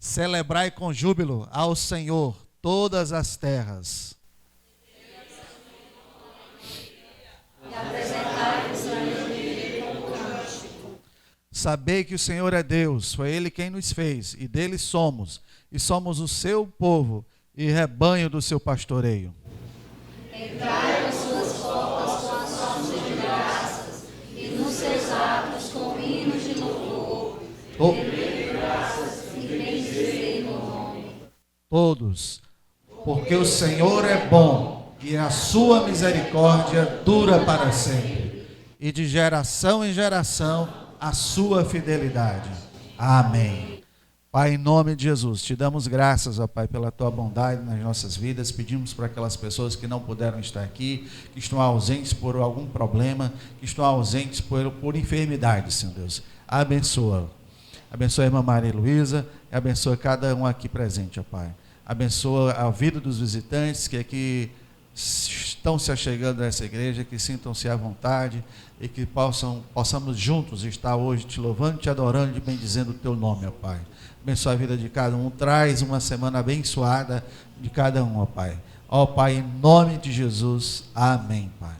Celebrai com júbilo ao Senhor todas as terras. E apresentai-vos a Ele com cântico. Sabei que o Senhor é Deus, foi Ele quem nos fez, e dele somos, e somos o seu povo e rebanho do seu pastoreio. Entrai nas suas portas com ações de graças, e nos seus atos com hinos de louvor. Dê graças e bendizei o nome. Todos, porque o Senhor é bom, e a sua misericórdia dura para sempre, e de geração em geração a sua fidelidade. Amém. Pai, em nome de Jesus, te damos graças, ó Pai, pela tua bondade nas nossas vidas. Pedimos para aquelas pessoas que não puderam estar aqui, que estão ausentes por algum problema, que estão ausentes por enfermidade, Senhor Deus. Abençoa. Abençoa a irmã Maria Luísa e abençoa cada um aqui presente, ó Pai. Abençoa a vida dos visitantes que aqui estão se achegando a essa igreja, que sintam-se à vontade e que possamos juntos estar hoje te louvando, te adorando e bendizendo o teu nome, ó Pai. Abençoa a vida de cada um, traz uma semana abençoada de cada um, ó Pai. Ó Pai, em nome de Jesus, amém, Pai.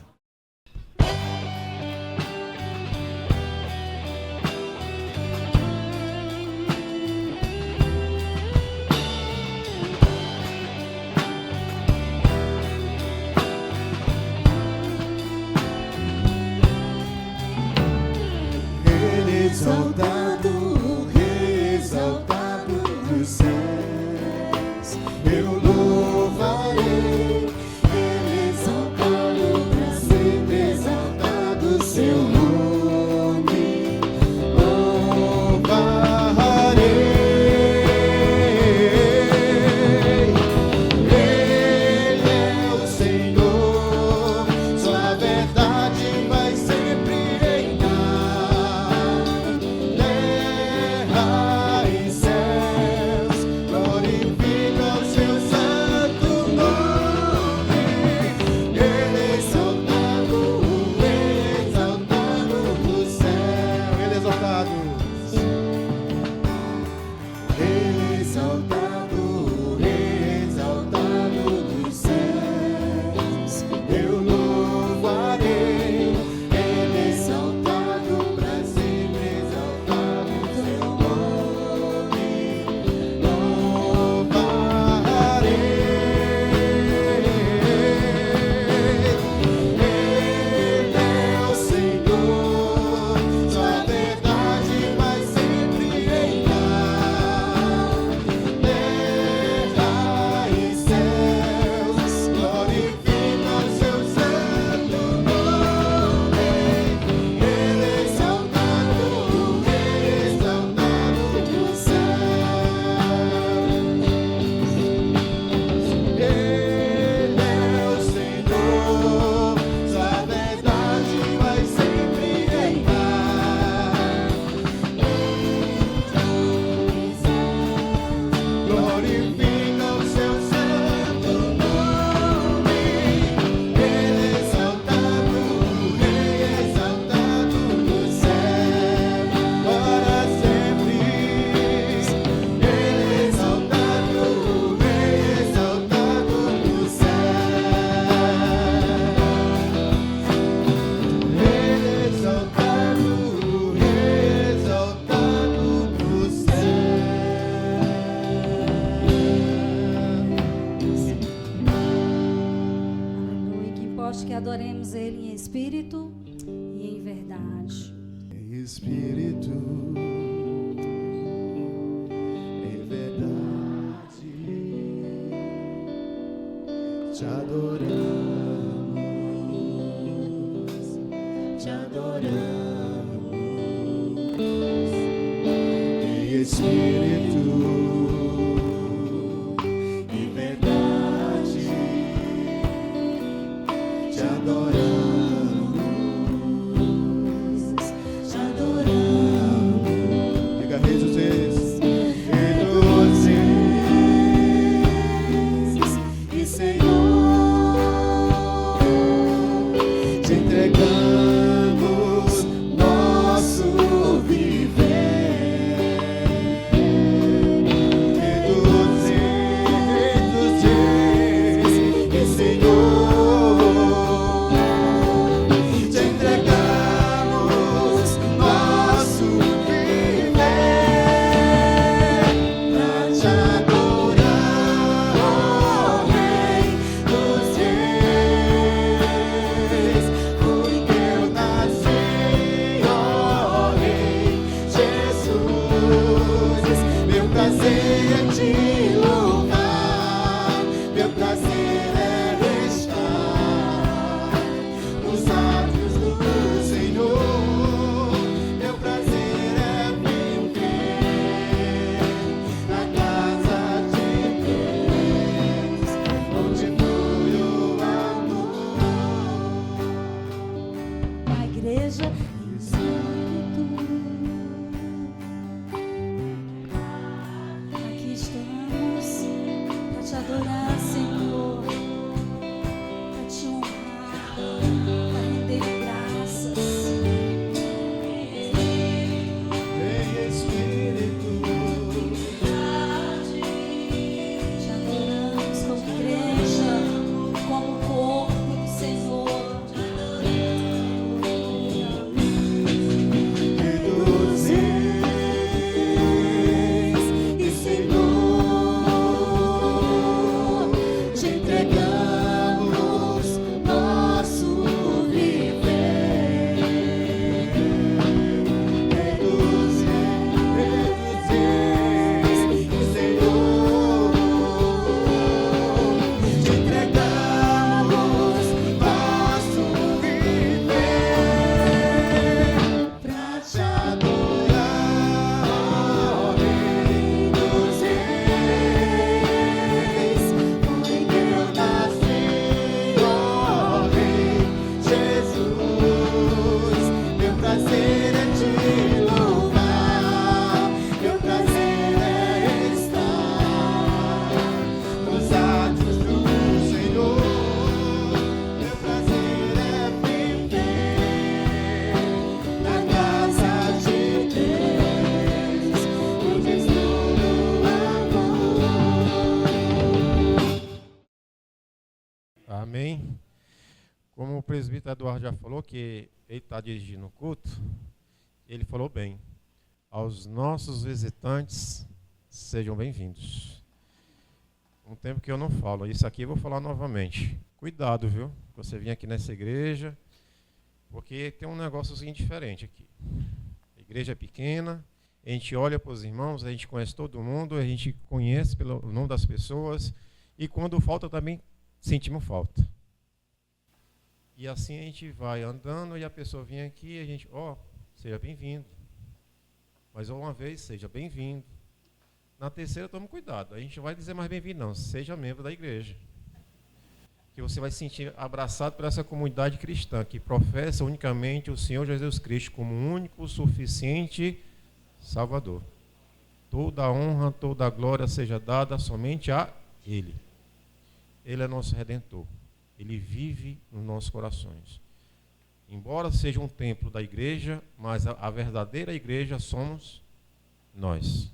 Exaltado, exaltado dos céus, eu louvarei. Ele exaltado para sempre, exaltado seu nome, louvarei. Ele é o Senhor, sua verdade vai sempre reinar. Que adoremos Ele em espírito e em verdade. Em espírito, em verdade, te adoramos, te adoramos. Em espírito, em verdade, te adoramos, te adoramos. Diga, Rei dos Reis, Rei dos Reis e Senhor, te entregamos nosso viver. estamos para te adorar, Senhor, para te honrar, para render graças. Vem Espírito, Te adoramos como igreja, como corpo do Senhor. que dos reis e Senhor, te entregamos nosso viver. Que dos reis e Senhor, te entregamos nosso viver pra te adorar, ó Rei dos Reis. Foi teu nascer, ó Rei Jesus. Meu prazer é te louvar, meu prazer é estar nos atos do Senhor. Meu prazer é viver na casa de Deus, onde estou no amor. Amém. Como o presbítero Eduardo já falou, que ele está dirigindo o culto, ele falou bem. Aos nossos visitantes, sejam bem-vindos. Um tempo que eu não falo, isso aqui eu vou falar novamente. Cuidado, viu? Você vir aqui nessa igreja, porque tem um negóciozinho diferente aqui. A igreja é pequena, a gente olha para os irmãos, a gente conhece todo mundo, a gente conhece pelo nome das pessoas, e quando falta também sentimos falta. E assim a gente vai andando e a pessoa vem aqui e a gente, seja bem-vindo. Mas uma vez, seja bem-vindo. Na terceira, tome cuidado. A gente não vai dizer mais bem-vindo, não. Seja membro da igreja. Que você vai se sentir abraçado por essa comunidade cristã, que professa unicamente o Senhor Jesus Cristo como único, suficiente Salvador. Toda a honra, toda a glória seja dada somente a Ele. Ele é nosso Redentor. Ele vive nos nossos corações. Embora seja um templo da igreja, mas a verdadeira igreja somos nós.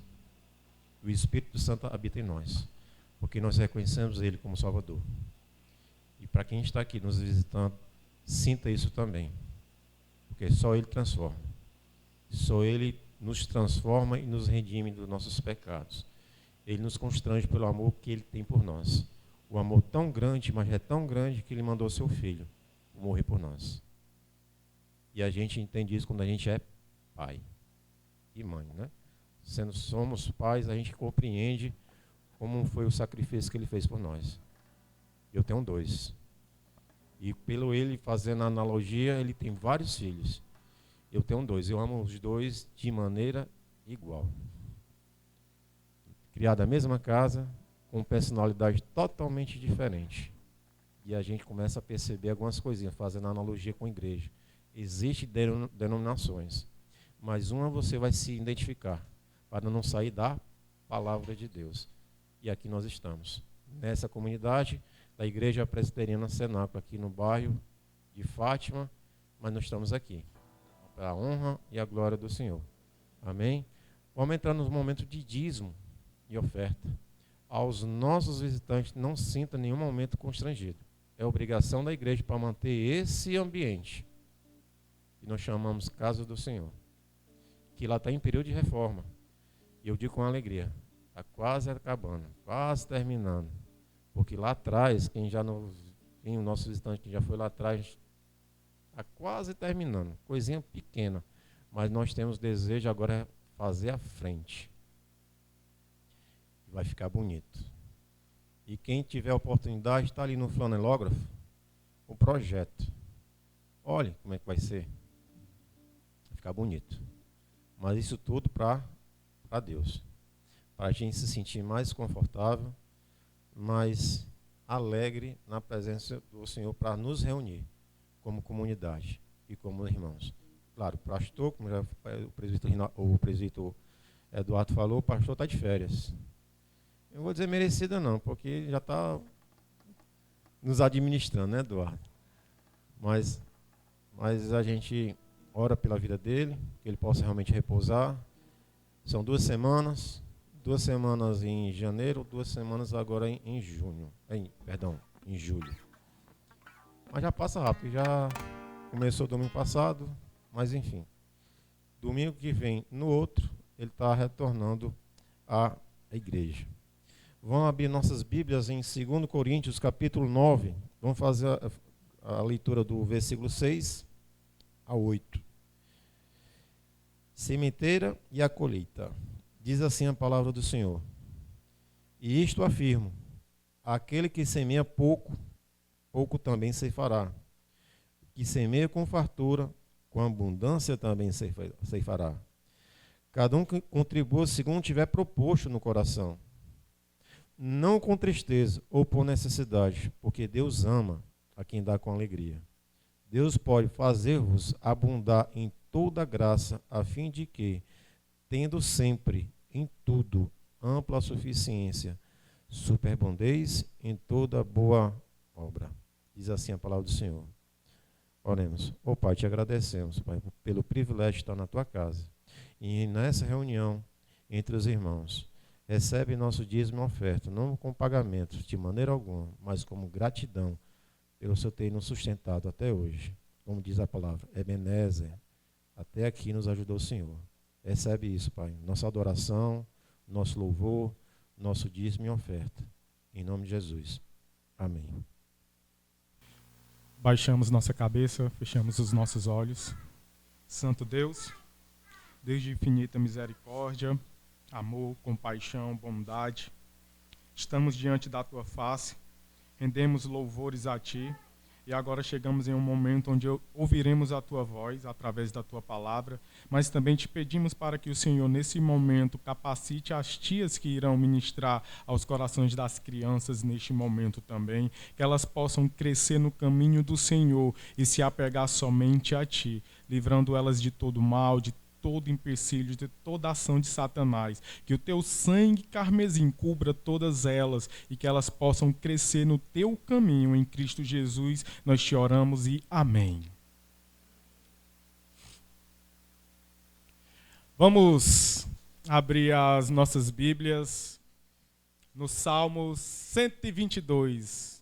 O Espírito Santo habita em nós, porque nós reconhecemos Ele como Salvador. E para quem está aqui nos visitando, sinta isso também, porque só Ele transforma. Só Ele nos transforma e nos redime dos nossos pecados. Ele nos constrange pelo amor que Ele tem por nós. O amor tão grande, mas é tão grande que Ele mandou seu Filho morrer por nós. E a gente entende isso quando a gente é pai e mãe, né? Somos pais, a gente compreende como foi o sacrifício que Ele fez por nós. Eu tenho 2. E pelo Ele, fazendo a analogia, Ele tem vários filhos. Eu tenho 2. Eu amo os 2 de maneira igual. Criado na mesma casa, com personalidade totalmente diferente. E a gente começa a perceber algumas coisinhas, fazendo analogia com a igreja. Existem denominações, mas uma você vai se identificar, para não sair da palavra de Deus. E aqui nós estamos, nessa comunidade da Igreja Presbiteriana Cenáculo, aqui no bairro de Fátima, mas nós estamos aqui, para a honra e a glória do Senhor. Amém? Vamos entrar nos momentos de dízimo e oferta. Aos nossos visitantes, não sinta nenhum momento constrangido. É obrigação da igreja para manter esse ambiente, que nós chamamos Casa do Senhor, que lá está em período de reforma. E eu digo com alegria, está quase acabando, quase terminando. Porque lá atrás, quem o nosso visitante que já foi lá atrás, está quase terminando, coisinha pequena. Mas nós temos desejo agora de fazer à frente. Vai ficar bonito. E quem tiver a oportunidade, está ali no flanelógrafo, o projeto. Olha como é que vai ser. Vai ficar bonito. Mas isso tudo para Deus. Para a gente se sentir mais confortável, mais alegre na presença do Senhor, para nos reunir como comunidade e como irmãos. Claro, o pastor, como já o presbítero Eduardo falou, o pastor está de férias. Eu vou dizer merecida não, porque já está nos administrando, né, Eduardo? Mas a gente ora pela vida dele, que ele possa realmente repousar. São 2 semanas, 2 semanas em janeiro, 2 semanas agora em julho. Em julho. Mas já passa rápido, já começou domingo passado, mas enfim. Domingo que vem, no outro, ele está retornando à igreja. Vamos abrir nossas Bíblias em 2 Coríntios, capítulo 9. Vamos fazer a leitura do versículo 6 a 8. Sementeira e a colheita. Diz assim a palavra do Senhor. E isto afirmo, aquele que semeia pouco, pouco também ceifará. Que semeia com fartura, com abundância também ceifará. Cada um que contribua segundo tiver proposto no coração. Não com tristeza ou por necessidade, porque Deus ama a quem dá com alegria. Deus pode fazer-vos abundar em toda graça, a fim de que, tendo sempre, em tudo, ampla suficiência, superabundeis em toda boa obra. Diz assim a palavra do Senhor. Oremos. Ó Pai, te agradecemos, Pai, pelo privilégio de estar na tua casa. E nessa reunião entre os irmãos, recebe nosso dízimo e oferta, não com pagamento de maneira alguma, mas como gratidão pelo Senhor ter nos sustentado até hoje. Como diz a palavra, Ebenezer, até aqui nos ajudou o Senhor. Recebe isso, Pai, nossa adoração, nosso louvor, nosso dízimo e oferta. Em nome de Jesus. Amém. Baixamos nossa cabeça, fechamos os nossos olhos. Santo Deus, Deus de infinita misericórdia, amor, compaixão, bondade, estamos diante da Tua face, rendemos louvores a Ti, e agora chegamos em um momento onde ouviremos a Tua voz através da Tua palavra, mas também te pedimos para que o Senhor, nesse momento, capacite as tias que irão ministrar aos corações das crianças neste momento também, que elas possam crescer no caminho do Senhor e se apegar somente a Ti, livrando elas de todo mal, de todo empecilho, de toda ação de Satanás, que o teu sangue carmesim cubra todas elas e que elas possam crescer no teu caminho em Cristo Jesus. Nós te oramos e amém. Vamos abrir as nossas Bíblias no Salmo 122.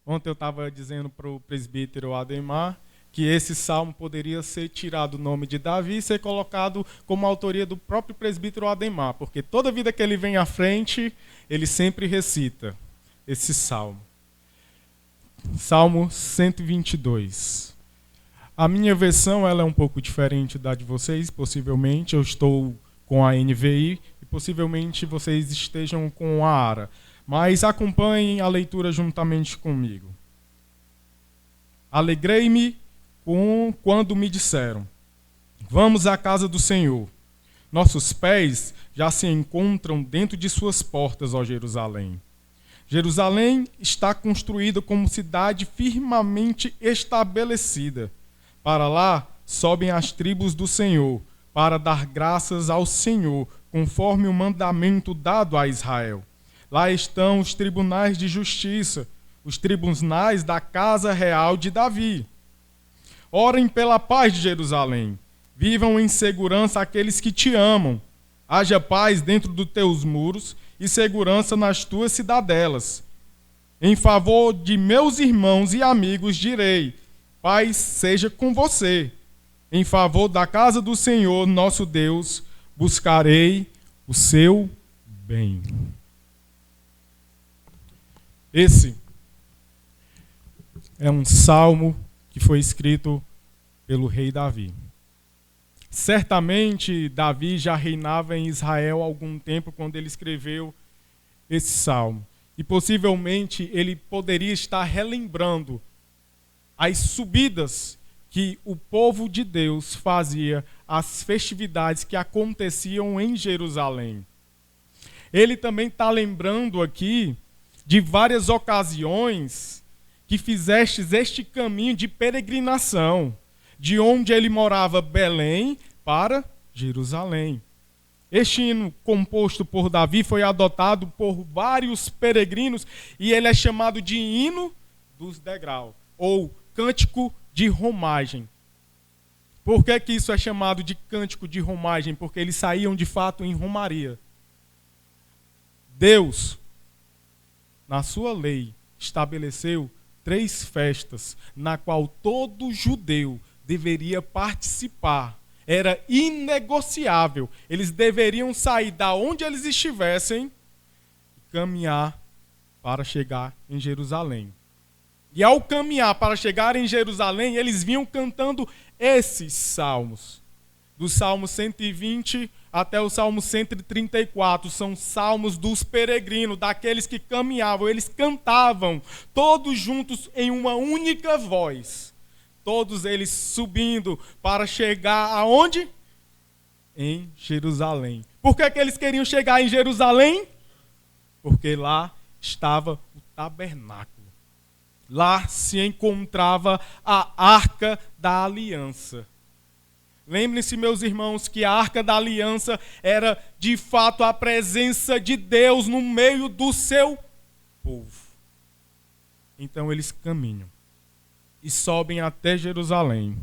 Ontem eu estava dizendo para o presbítero Ademar que esse salmo poderia ser tirado o nome de Davi e ser colocado como autoria do próprio presbítero Ademar, porque toda vida que ele vem à frente, ele sempre recita esse salmo. Salmo 122. A minha versão ela é um pouco diferente da de vocês, possivelmente eu estou com a NVI e possivelmente vocês estejam com a ARA, mas acompanhem a leitura juntamente comigo. Alegrei-me quando me disseram, vamos à casa do Senhor. Nossos pés já se encontram dentro de suas portas, ó Jerusalém. Jerusalém está construída como cidade firmemente estabelecida. Para lá sobem as tribos do Senhor, para dar graças ao Senhor, conforme o mandamento dado a Israel. Lá estão os tribunais de justiça, os tribunais da casa real de Davi. Orem pela paz de Jerusalém. Vivam em segurança aqueles que te amam. Haja paz dentro dos teus muros e segurança nas tuas cidadelas. Em favor de meus irmãos e amigos direi, paz seja com você. Em favor da casa do Senhor, nosso Deus, buscarei o seu bem. Esse é um salmo que foi escrito pelo rei Davi. Certamente, Davi já reinava em Israel há algum tempo quando ele escreveu esse salmo. E possivelmente ele poderia estar relembrando as subidas que o povo de Deus fazia às festividades que aconteciam em Jerusalém. Ele também está lembrando aqui de várias ocasiões que fizestes este caminho de peregrinação, de onde ele morava, Belém, para Jerusalém. Este hino composto por Davi foi adotado por vários peregrinos e ele é chamado de hino dos degraus, ou cântico de romagem. Por que isso é chamado de cântico de romagem? Porque eles saíam de fato em romaria. Deus, na sua lei, estabeleceu 3 festas, na qual todo judeu deveria participar. Era inegociável. Eles deveriam sair da onde eles estivessem e caminhar para chegar em Jerusalém. E ao caminhar para chegar em Jerusalém, eles vinham cantando esses salmos. Do Salmo 120 até o Salmo 134, são salmos dos peregrinos, daqueles que caminhavam. Eles cantavam, todos juntos em uma única voz. Todos eles subindo para chegar aonde? Em Jerusalém. Por que eles queriam chegar em Jerusalém? Porque lá estava o tabernáculo. Lá se encontrava a Arca da Aliança. Lembrem-se, meus irmãos, que a Arca da Aliança era de fato a presença de Deus no meio do seu povo. Então eles caminham e sobem até Jerusalém.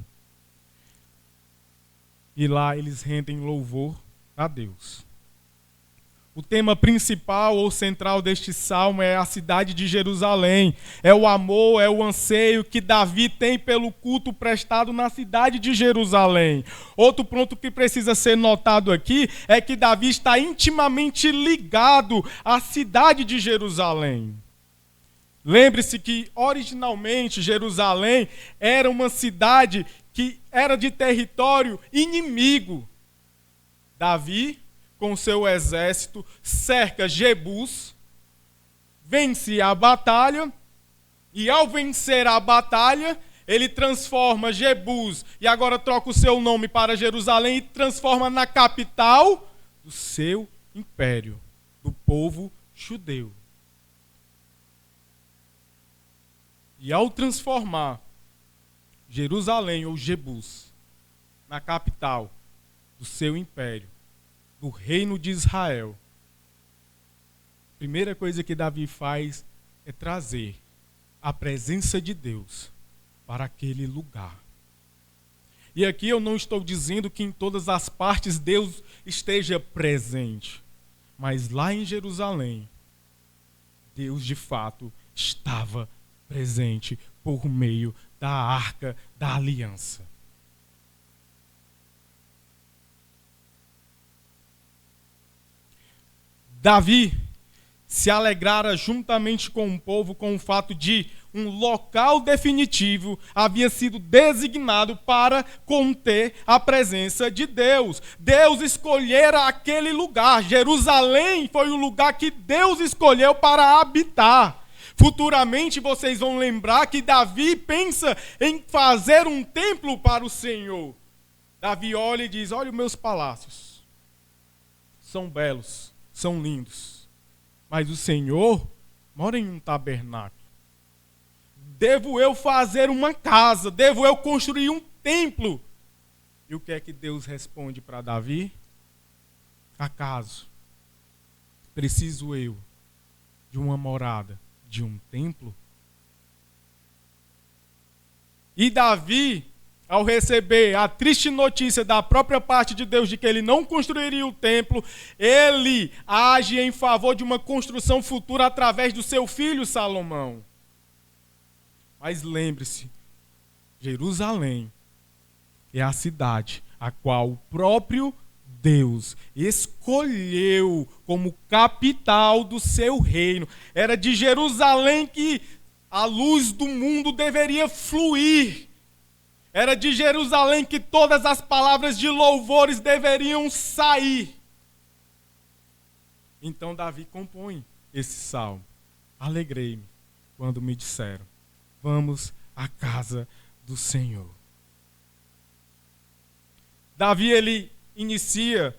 E lá eles rendem louvor a Deus. O tema principal ou central deste salmo é a cidade de Jerusalém. É o amor, é o anseio que Davi tem pelo culto prestado na cidade de Jerusalém. Outro ponto que precisa ser notado aqui é que Davi está intimamente ligado à cidade de Jerusalém. Lembre-se que originalmente Jerusalém era uma cidade que era de território inimigo. Davi, com seu exército, cerca Jebus, vence a batalha, e ao vencer a batalha, ele transforma Jebus, e agora troca o seu nome para Jerusalém, e transforma na capital do seu império, do povo judeu. E ao transformar Jerusalém, ou Jebus, na capital do seu império, do reino de Israel, a primeira coisa que Davi faz é trazer a presença de Deus para aquele lugar. E aqui eu não estou dizendo que em todas as partes Deus esteja presente, mas lá em Jerusalém, Deus de fato estava presente por meio da Arca da Aliança. Davi se alegrara juntamente com o povo com o fato de um local definitivo havia sido designado para conter a presença de Deus. Deus escolhera aquele lugar. Jerusalém foi o lugar que Deus escolheu para habitar. Futuramente vocês vão lembrar que Davi pensa em fazer um templo para o Senhor. Davi olha e diz: olha, os meus palácios são belos, são lindos, mas o Senhor mora em um tabernáculo. Devo eu fazer uma casa, devo eu construir um templo. E o que é que Deus responde para Davi? Acaso preciso eu de uma morada, de um templo? E Davi, ao receber a triste notícia da própria parte de Deus de que ele não construiria o templo, ele age em favor de uma construção futura através do seu filho Salomão. Mas lembre-se, Jerusalém é a cidade a qual o próprio Deus escolheu como capital do seu reino. Era de Jerusalém que a luz do mundo deveria fluir. Era de Jerusalém que todas as palavras de louvores deveriam sair. Então Davi compõe esse salmo. Alegrei-me quando me disseram: vamos à casa do Senhor. Davi, ele inicia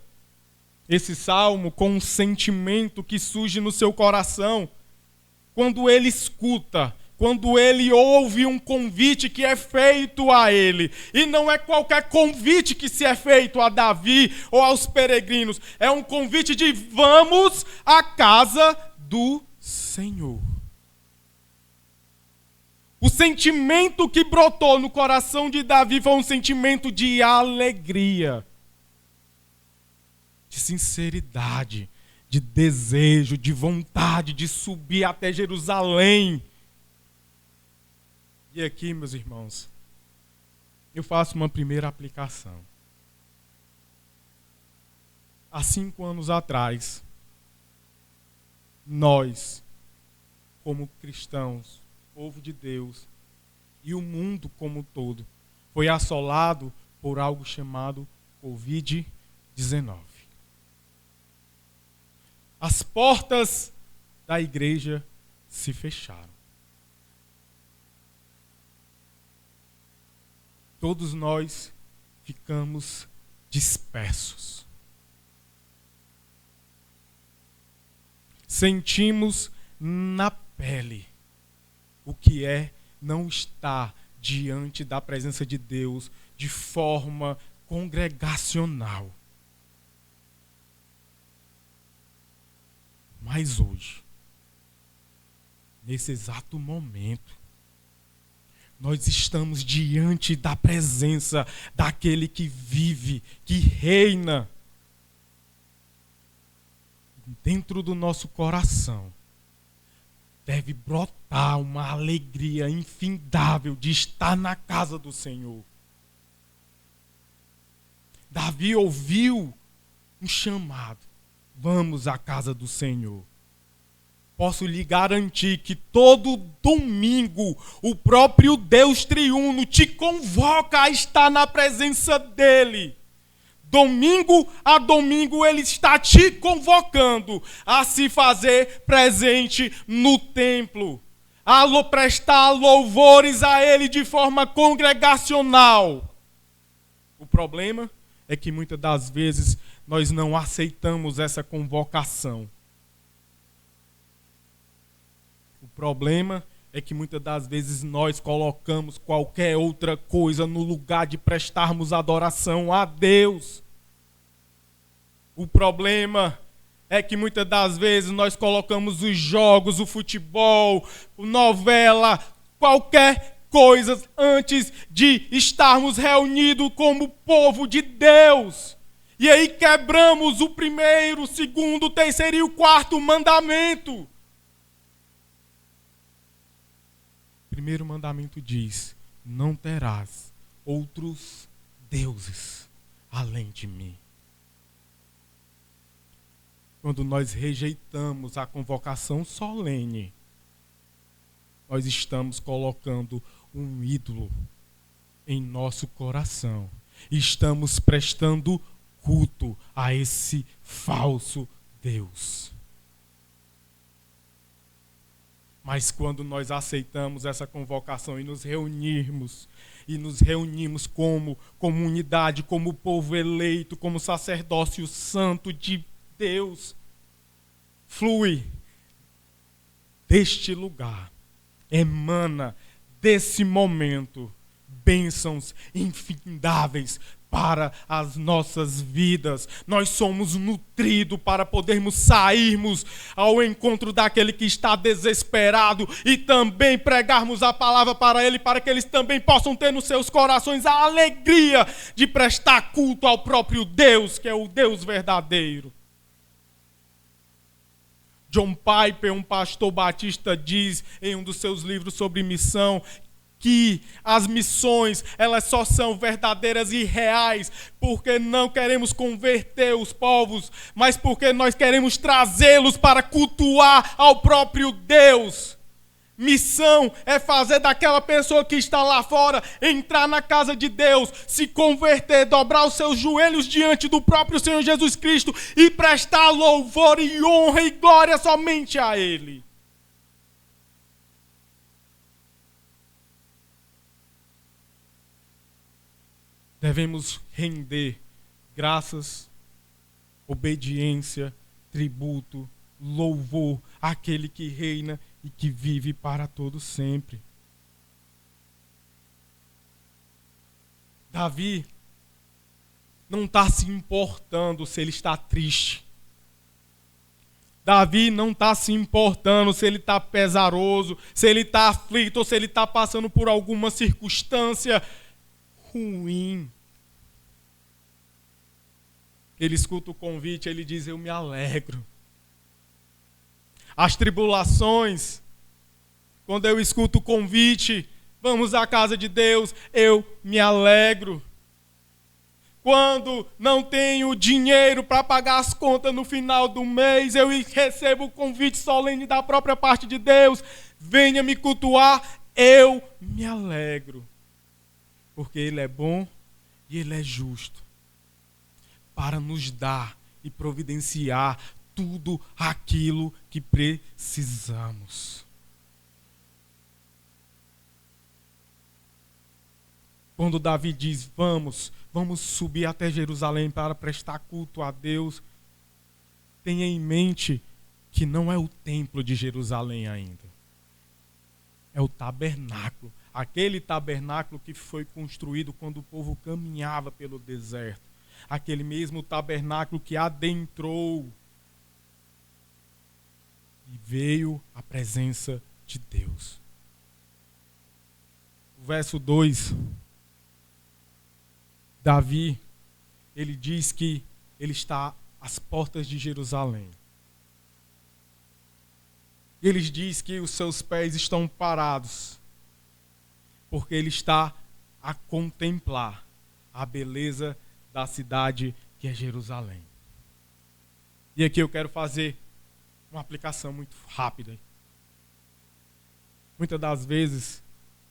esse salmo com um sentimento que surge no seu coração quando ele escuta, quando ele ouve um convite que é feito a ele. E não é qualquer convite que se é feito a Davi ou aos peregrinos. É um convite de vamos à casa do Senhor. O sentimento que brotou no coração de Davi foi um sentimento de alegria, de sinceridade, de desejo, de vontade de subir até Jerusalém. E aqui, meus irmãos, eu faço uma primeira aplicação. Há 5 anos atrás, nós, como cristãos, povo de Deus, e o mundo como um todo, foi assolado por algo chamado Covid-19. As portas da igreja se fecharam. Todos nós ficamos dispersos. Sentimos na pele o que é não estar diante da presença de Deus de forma congregacional. Mas hoje, nesse exato momento, nós estamos diante da presença daquele que vive, que reina. Dentro do nosso coração deve brotar uma alegria infindável de estar na casa do Senhor. Davi ouviu um chamado: vamos à casa do Senhor. Posso lhe garantir que todo domingo o próprio Deus triuno te convoca a estar na presença dele. Domingo a domingo ele está te convocando a se fazer presente no templo, a prestar louvores a ele de forma congregacional. O problema é que muitas das vezes nós não aceitamos essa convocação. O problema é que muitas das vezes nós colocamos qualquer outra coisa no lugar de prestarmos adoração a Deus. O problema é que muitas das vezes nós colocamos os jogos, o futebol, a novela, qualquer coisa antes de estarmos reunidos como povo de Deus. E aí quebramos o primeiro, o segundo, o terceiro e o quarto mandamento. O primeiro mandamento diz: não terás outros deuses além de mim. Quando nós rejeitamos a convocação solene, nós estamos colocando um ídolo em nosso coração. Estamos prestando culto a esse falso Deus. Mas quando nós aceitamos essa convocação e nos reunimos como comunidade, como povo eleito, como sacerdócio santo de Deus, flui deste lugar, emana desse momento bênçãos infindáveis para as nossas vidas. Nós somos nutridos para podermos sairmos ao encontro daquele que está desesperado e também pregarmos a palavra para ele, para que eles também possam ter nos seus corações a alegria de prestar culto ao próprio Deus, que é o Deus verdadeiro. John Piper, um pastor batista, diz em um dos seus livros sobre missão que as missões, elas só são verdadeiras e reais porque não queremos converter os povos, mas porque nós queremos trazê-los para cultuar ao próprio Deus. Missão é fazer daquela pessoa que está lá fora entrar na casa de Deus, se converter, dobrar os seus joelhos diante do próprio Senhor Jesus Cristo e prestar louvor e honra e glória somente a Ele. Devemos render graças, obediência, tributo, louvor àquele que reina e que vive para todo sempre. Davi não está se importando se ele está triste. Davi não está se importando se ele está pesaroso, se ele está aflito ou se ele está passando por alguma circunstância ruim. Ele escuta o convite, ele diz: eu me alegro. As tribulações, quando eu escuto o convite, vamos à casa de Deus, eu me alegro. Quando não tenho dinheiro para pagar as contas no final do mês, eu recebo o convite solene da própria parte de Deus: venha me cultuar, eu me alegro. Porque Ele é bom e Ele é justo para nos dar e providenciar tudo aquilo que precisamos. Quando Davi diz: vamos subir até Jerusalém para prestar culto a Deus, tenha em mente que não é o templo de Jerusalém ainda. É o tabernáculo. Aquele tabernáculo que foi construído quando o povo caminhava pelo deserto. Aquele mesmo tabernáculo que adentrou e veio a presença de Deus. O verso 2, Davi, ele diz que ele está às portas de Jerusalém. Ele diz que os seus pés estão parados, porque ele está a contemplar a beleza da cidade que é Jerusalém. E aqui eu quero fazer uma aplicação muito rápida. Muitas das vezes,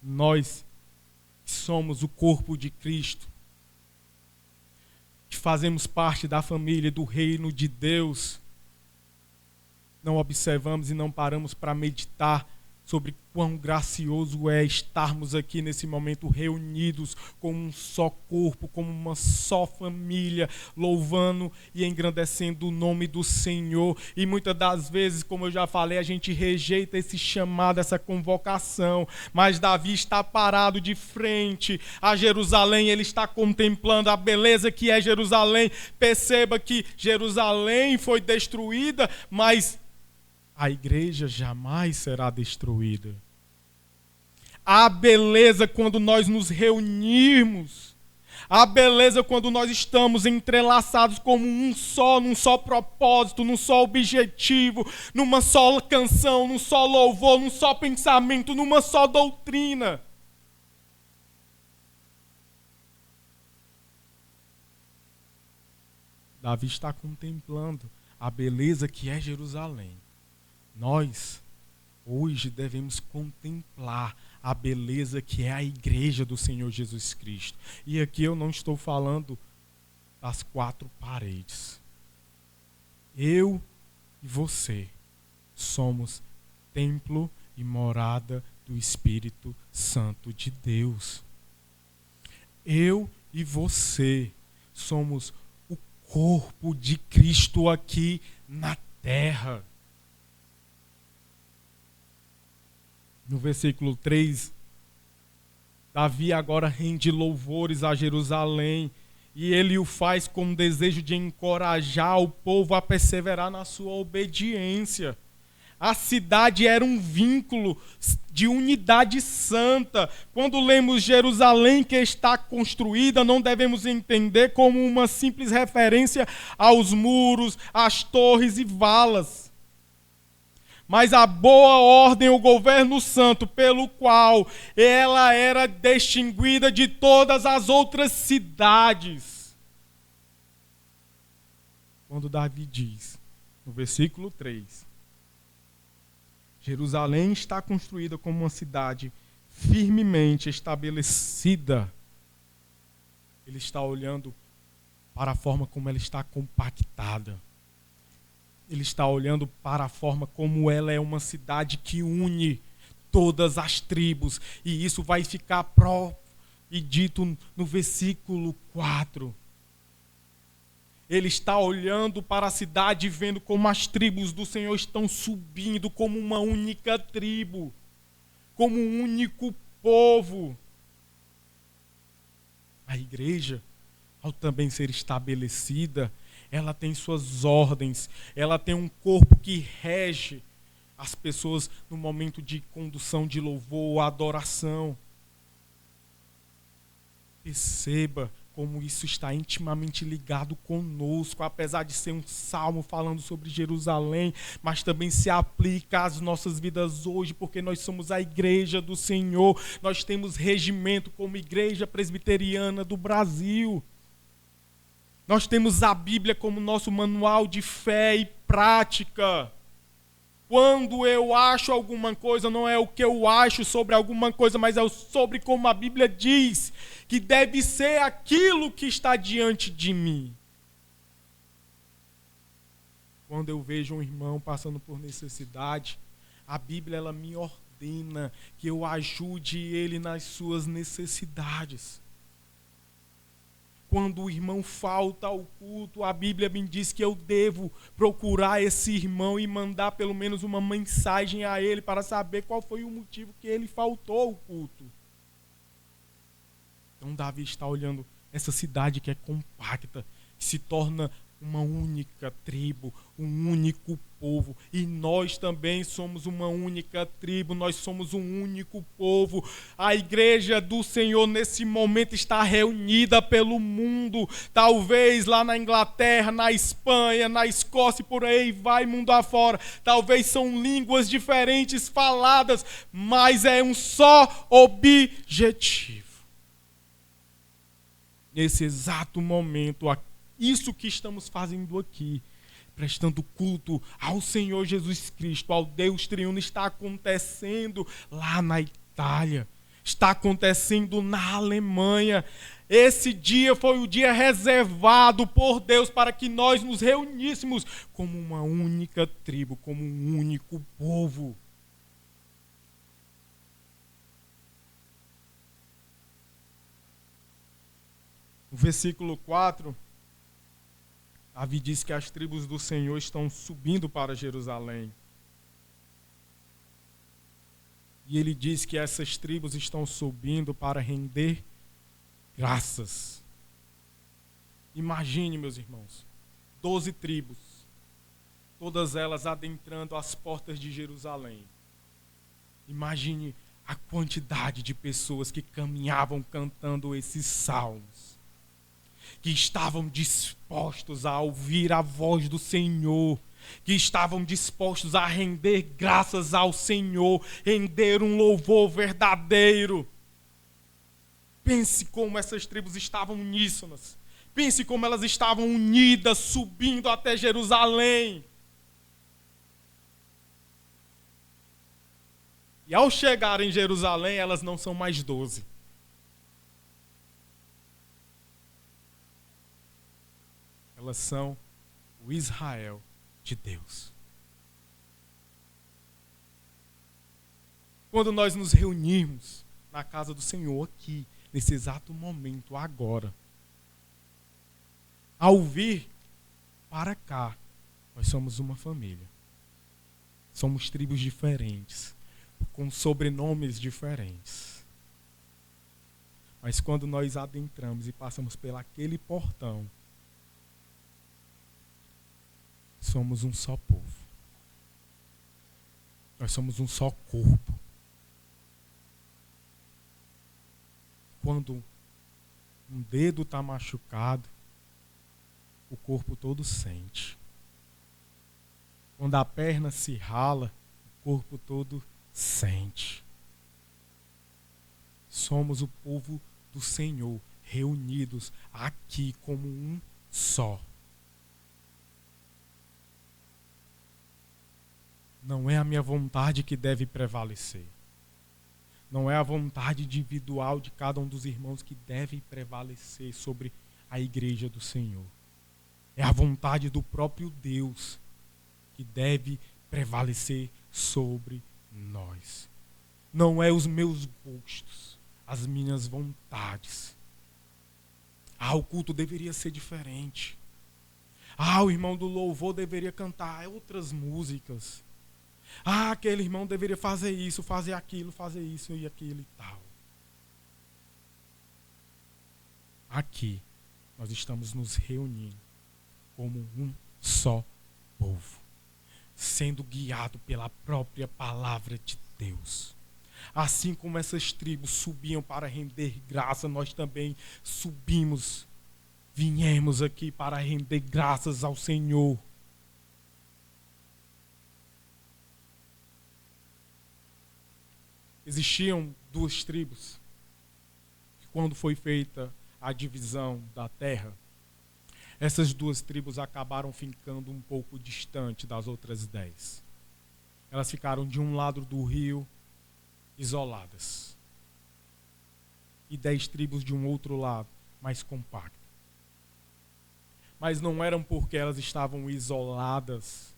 nós que somos o corpo de Cristo, que fazemos parte da família do reino de Deus, não observamos e não paramos para meditar sobre quão gracioso é estarmos aqui nesse momento reunidos como um só corpo, como uma só família, louvando e engrandecendo o nome do Senhor. E muitas das vezes, como eu já falei, a gente rejeita esse chamado, essa convocação. Mas Davi está parado de frente a Jerusalém, ele está contemplando a beleza que é Jerusalém. Perceba que Jerusalém foi destruída, mas a igreja jamais será destruída. A beleza quando nós nos reunirmos. A beleza quando nós estamos entrelaçados como um só, num só propósito, num só objetivo, numa só canção, num só louvor, num só pensamento, numa só doutrina. Davi está contemplando a beleza que é Jerusalém. Nós, hoje, devemos contemplar a beleza que é a igreja do Senhor Jesus Cristo. E aqui eu não estou falando das quatro paredes. Eu e você somos templo e morada do Espírito Santo de Deus. Eu e você somos o corpo de Cristo aqui na terra. No versículo 3, Davi agora rende louvores a Jerusalém e ele o faz com o desejo de encorajar o povo a perseverar na sua obediência. A cidade era um vínculo de unidade santa. Quando lemos Jerusalém que está construída, não devemos entender como uma simples referência aos muros, às torres e valas. Mas a boa ordem, o governo santo, pelo qual ela era distinguida de todas as outras cidades. Quando Davi diz, no versículo 3, Jerusalém está construída como uma cidade firmemente estabelecida. Ele está olhando para a forma como ela está compactada. Ele está olhando para a forma como ela é uma cidade que une todas as tribos. E isso vai ficar próprio e dito no versículo 4. Ele está olhando para a cidade e vendo como as tribos do Senhor estão subindo como uma única tribo, como um único povo. A igreja, ao também ser estabelecida, ela tem suas ordens, ela tem um corpo que rege as pessoas no momento de condução de louvor, adoração. Perceba como isso está intimamente ligado conosco, apesar de ser um salmo falando sobre Jerusalém, mas também se aplica às nossas vidas hoje, porque nós somos a igreja do Senhor, nós temos regimento como Igreja Presbiteriana do Brasil. Nós temos a Bíblia como nosso manual de fé e prática. Quando eu acho alguma coisa, não é o que eu acho sobre alguma coisa, mas é sobre como a Bíblia diz que deve ser aquilo que está diante de mim. Quando eu vejo um irmão passando por necessidade, a Bíblia ela me ordena que eu ajude ele nas suas necessidades. Quando o irmão falta ao culto, a Bíblia me diz que eu devo procurar esse irmão e mandar pelo menos uma mensagem a ele para saber qual foi o motivo que ele faltou ao culto. Então Davi está olhando essa cidade que é compacta, que se torna uma única tribo, um único povo. E nós também somos uma única tribo, nós somos um único povo. A igreja do Senhor nesse momento está reunida pelo mundo. Talvez lá na Inglaterra, na Espanha, na Escócia e por aí vai mundo afora. Talvez são línguas diferentes faladas, mas é um só objetivo. Nesse exato momento, isso que estamos fazendo aqui, prestando culto ao Senhor Jesus Cristo, ao Deus triuno, está acontecendo lá na Itália, está acontecendo na Alemanha. Esse dia foi o dia reservado por Deus para que nós nos reuníssemos como uma única tribo, como um único povo. No versículo 4, Davi diz que as tribos do Senhor estão subindo para Jerusalém. E ele diz que essas tribos estão subindo para render graças. Imagine, meus irmãos, 12 tribos, todas elas adentrando as portas de Jerusalém. Imagine a quantidade de pessoas que caminhavam cantando esses salmos, que estavam dispostos a ouvir a voz do Senhor, que estavam dispostos a render graças ao Senhor, render um louvor verdadeiro. Pense como essas tribos estavam uníssonas. Pense como elas estavam unidas, subindo até Jerusalém. E ao chegar em Jerusalém, elas não são mais 12. Elas são o Israel de Deus. Quando nós nos reunirmos na casa do Senhor aqui, nesse exato momento, agora, ao vir para cá, nós somos uma família. Somos tribos diferentes, com sobrenomes diferentes. Mas quando nós adentramos e passamos pelaquele portão, somos um só povo. Nós somos um só corpo. Quando um dedo está machucado, o corpo todo sente. Quando a perna se rala, o corpo todo sente. Somos o povo do Senhor, reunidos aqui como um só. Não é a minha vontade que deve prevalecer. Não é a vontade individual de cada um dos irmãos que deve prevalecer sobre a igreja do Senhor. É a vontade do próprio Deus que deve prevalecer sobre nós. Não é os meus gostos, as minhas vontades. O culto deveria ser diferente. O irmão do louvor deveria cantar outras músicas. Aquele irmão deveria fazer isso, fazer aquilo, fazer isso e aquilo e tal. Aqui, nós estamos nos reunindo como um só povo, sendo guiado pela própria palavra de Deus. Assim como essas tribos subiam para render graça, nós também subimos, viemos aqui para render graças ao Senhor. Existiam duas tribos, que quando foi feita a divisão da terra, essas duas tribos acabaram ficando um pouco distante das outras 10. Elas ficaram de um lado do rio, isoladas. E 10 tribos de um outro lado, mais compactas. Mas não eram porque elas estavam isoladas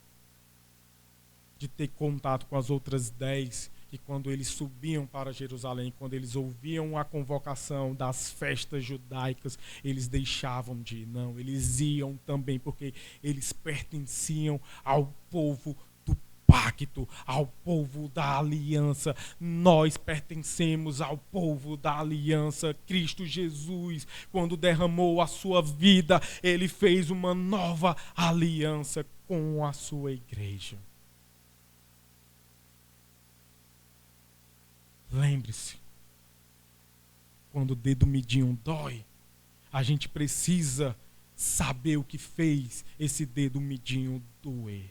de ter contato com as outras 10, que quando eles subiam para Jerusalém, quando eles ouviam a convocação das festas judaicas, eles deixavam de ir. Não, eles iam também porque eles pertenciam ao povo do pacto, ao povo da aliança. Nós pertencemos ao povo da aliança. Cristo Jesus, quando derramou a sua vida, ele fez uma nova aliança com a sua igreja. Lembre-se, quando o dedo midinho dói, a gente precisa saber o que fez esse dedo midinho doer.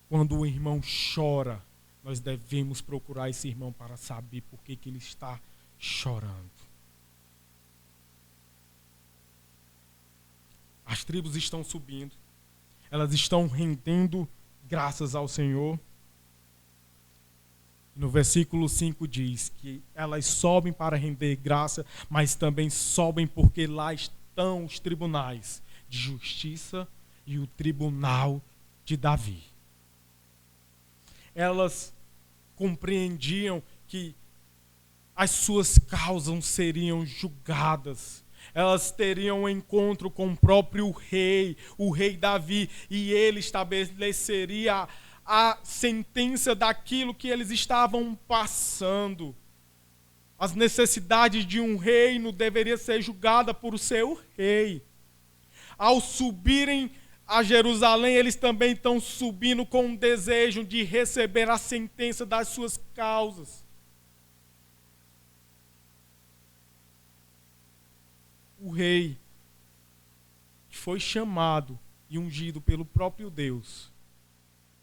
Quando o irmão chora, nós devemos procurar esse irmão para saber por que ele está chorando. As tribos estão subindo, elas estão rendendo graças ao Senhor. No versículo 5 diz que elas sobem para render graça, mas também sobem porque lá estão os tribunais de justiça e o tribunal de Davi. Elas compreendiam que as suas causas seriam julgadas. Elas teriam um encontro com o próprio rei, o rei Davi, e ele estabeleceria a sentença daquilo que eles estavam passando. As necessidades de um reino deveriam ser julgadas por seu rei. Ao subirem a Jerusalém, eles também estão subindo com o desejo de receber a sentença das suas causas. O rei, que foi chamado e ungido pelo próprio Deus,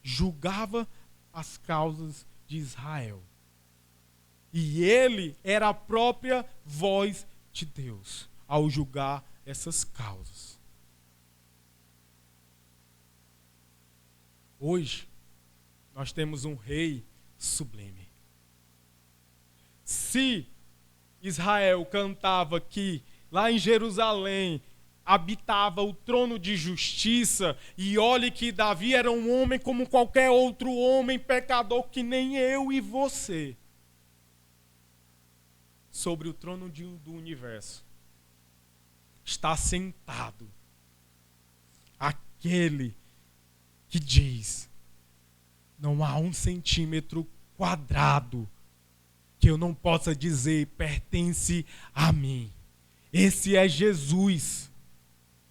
julgava as causas de Israel. E ele era a própria voz de Deus ao julgar essas causas. Hoje, nós temos um rei sublime. Se Israel cantava que lá em Jerusalém habitava o trono de justiça, e olhe que Davi era um homem como qualquer outro homem pecador, que nem eu e você, sobre o trono do universo está sentado aquele que diz: não há 1 centímetro quadrado que eu não possa dizer pertence a mim. Esse é Jesus.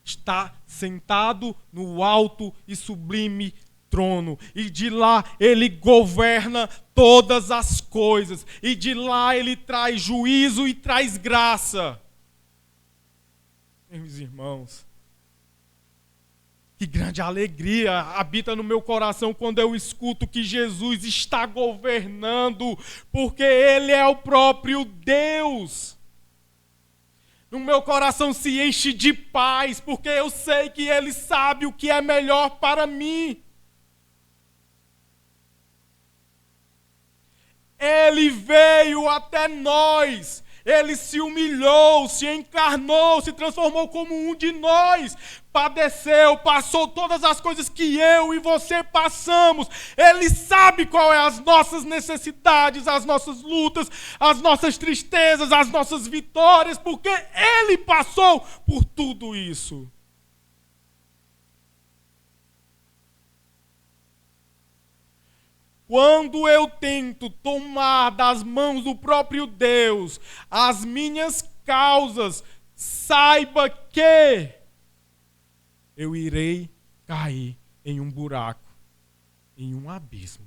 Está sentado no alto e sublime trono, e de lá ele governa todas as coisas, e de lá ele traz juízo e traz graça. Meus irmãos, que grande alegria habita no meu coração quando eu escuto que Jesus está governando, porque ele é o próprio Deus. No meu coração se enche de paz, porque eu sei que ele sabe o que é melhor para mim. Ele veio até nós, ele se humilhou, se encarnou, se transformou como um de nós, padeceu, passou todas as coisas que eu e você passamos. Ele sabe qual é as nossas necessidades, as nossas lutas, as nossas tristezas, as nossas vitórias, porque ele passou por tudo isso. Quando eu tento tomar das mãos do próprio Deus as minhas causas, saiba que eu irei cair em um buraco, em um abismo.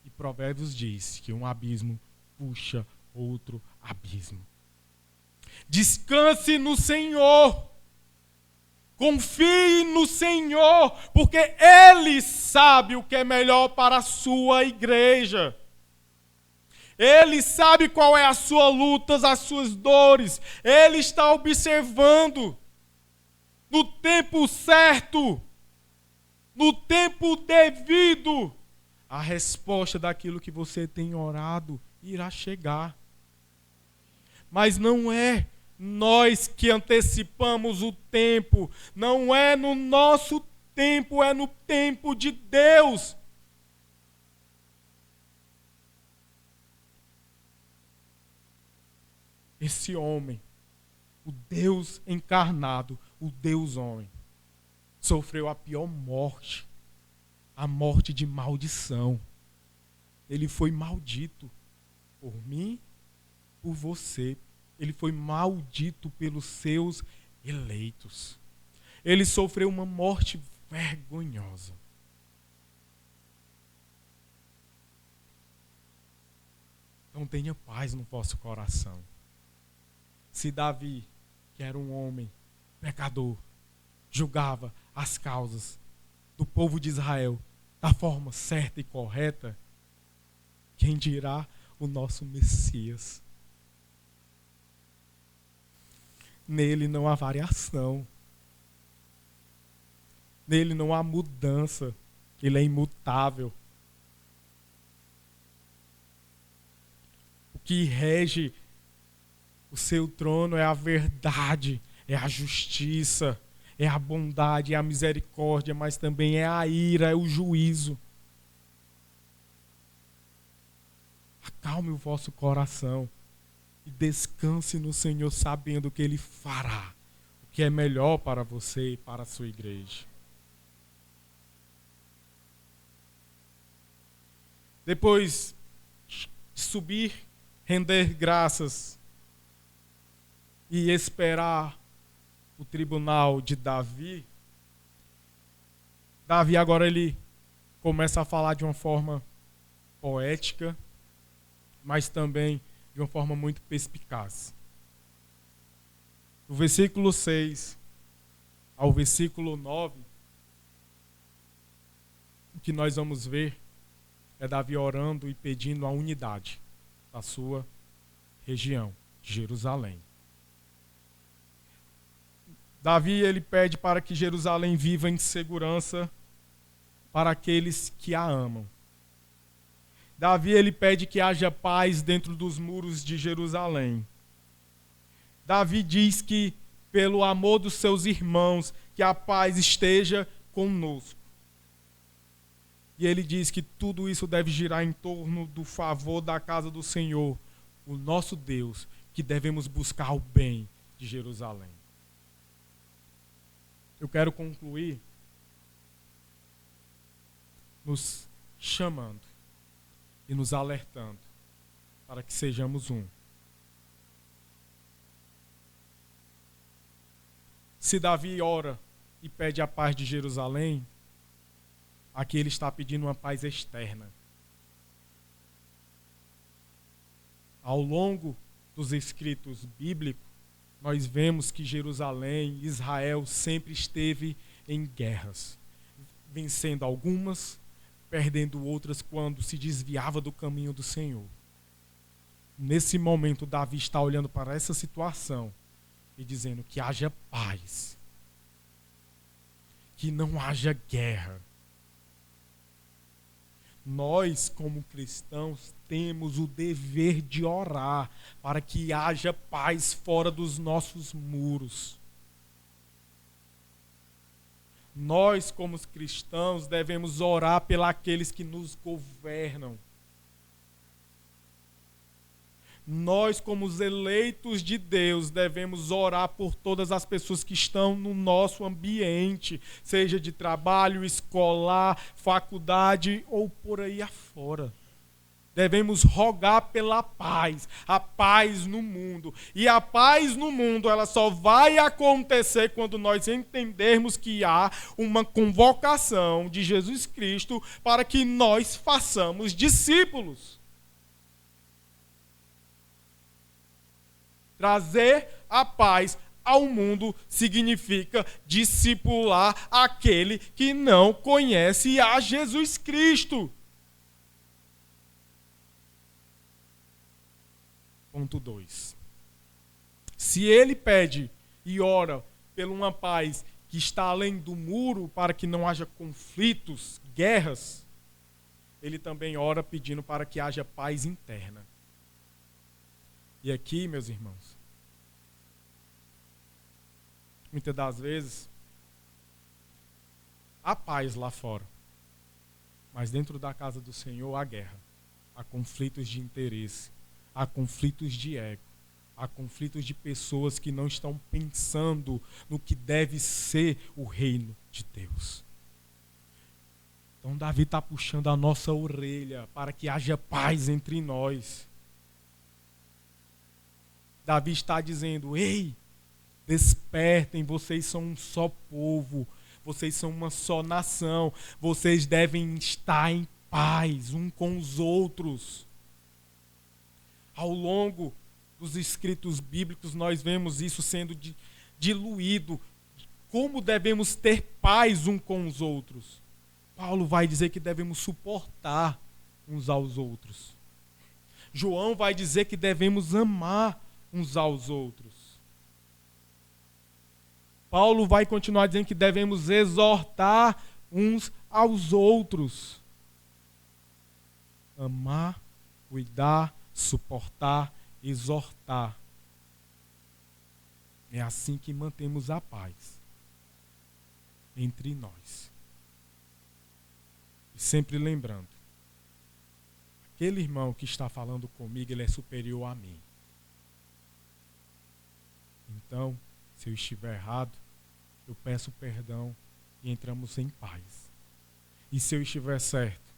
E Provérbios diz que um abismo puxa outro abismo. Descanse no Senhor. Confie no Senhor, porque Ele sabe o que é melhor para a sua igreja. Ele sabe qual é a sua luta, as suas dores. Ele está observando no tempo certo, no tempo devido, a resposta daquilo que você tem orado irá chegar. Mas não é nós que antecipamos o tempo, não é no nosso tempo, é no tempo de Deus. Esse homem, o Deus encarnado, o Deus homem, sofreu a pior morte, a morte de maldição. Ele foi maldito por mim, por você. Ele foi maldito pelos seus eleitos. Ele sofreu uma morte vergonhosa. Então tenha paz no vosso coração. Se Davi, que era um homem pecador, julgava as causas do povo de Israel da forma certa e correta, quem dirá o nosso Messias? Nele não há variação. Nele não há mudança. Ele é imutável. O que rege o seu trono é a verdade, é a justiça, é a bondade, é a misericórdia, mas também é a ira, é o juízo. Acalme o vosso coração e descanse no Senhor, sabendo que Ele fará o que é melhor para você e para a sua igreja. Depois de subir, render graças e esperar o tribunal de Davi, Davi agora ele começa a falar de uma forma poética, mas também de uma forma muito perspicaz. Do versículo 6 ao versículo 9, o que nós vamos ver é Davi orando e pedindo a unidade da sua região, Jerusalém. Davi ele pede para que Jerusalém viva em segurança para aqueles que a amam. Davi ele pede que haja paz dentro dos muros de Jerusalém. Davi diz que, pelo amor dos seus irmãos, que a paz esteja conosco. E ele diz que tudo isso deve girar em torno do favor da casa do Senhor, o nosso Deus, que devemos buscar o bem de Jerusalém. Eu quero concluir nos chamando e nos alertando para que sejamos um. Se Davi ora e pede a paz de Jerusalém, aqui ele está pedindo uma paz externa. Ao longo dos escritos bíblicos, nós vemos que Jerusalém, Israel, sempre esteve em guerras, vencendo algumas, perdendo outras quando se desviava do caminho do Senhor. Nesse momento, Davi está olhando para essa situação e dizendo que haja paz, que não haja guerra. Nós, como cristãos, temos o dever de orar para que haja paz fora dos nossos muros. Nós, como cristãos, devemos orar pelos que nos governam. nós, como os eleitos de Deus, devemos orar por todas as pessoas que estão no nosso ambiente, seja de trabalho, escolar, faculdade ou por aí afora. Devemos rogar pela paz, a paz no mundo. E a paz no mundo, ela só vai acontecer quando nós entendermos que há uma convocação de Jesus Cristo para que nós façamos discípulos. Trazer a paz ao mundo significa discipular aquele que não conhece a Jesus Cristo. Ponto 2. Se ele pede e ora por uma paz que está além do muro para que não haja conflitos, guerras, ele também ora pedindo para que haja paz interna. E aqui, meus irmãos, muitas das vezes, há paz lá fora, mas dentro da casa do Senhor há guerra, há conflitos de interesse, há conflitos de ego, há conflitos de pessoas que não estão pensando no que deve ser o reino de Deus. Então Davi está puxando a nossa orelha para que haja paz entre nós. Davi está dizendo: ei, despertem, vocês são um só povo, vocês são uma só nação, vocês devem estar em paz um com os outros. Ao longo dos escritos bíblicos, nós vemos isso sendo diluído. Como devemos ter paz um com os outros? Paulo vai dizer que devemos suportar uns aos outros. João vai dizer que devemos amar uns aos outros. Paulo vai continuar dizendo que devemos exortar uns aos outros. Amar, cuidar, suportar, exortar. É assim que mantemos a paz entre nós. E sempre lembrando, aquele irmão que está falando comigo, ele é superior a mim. Então, se eu estiver errado, eu peço perdão e entramos em paz. E se eu estiver certo,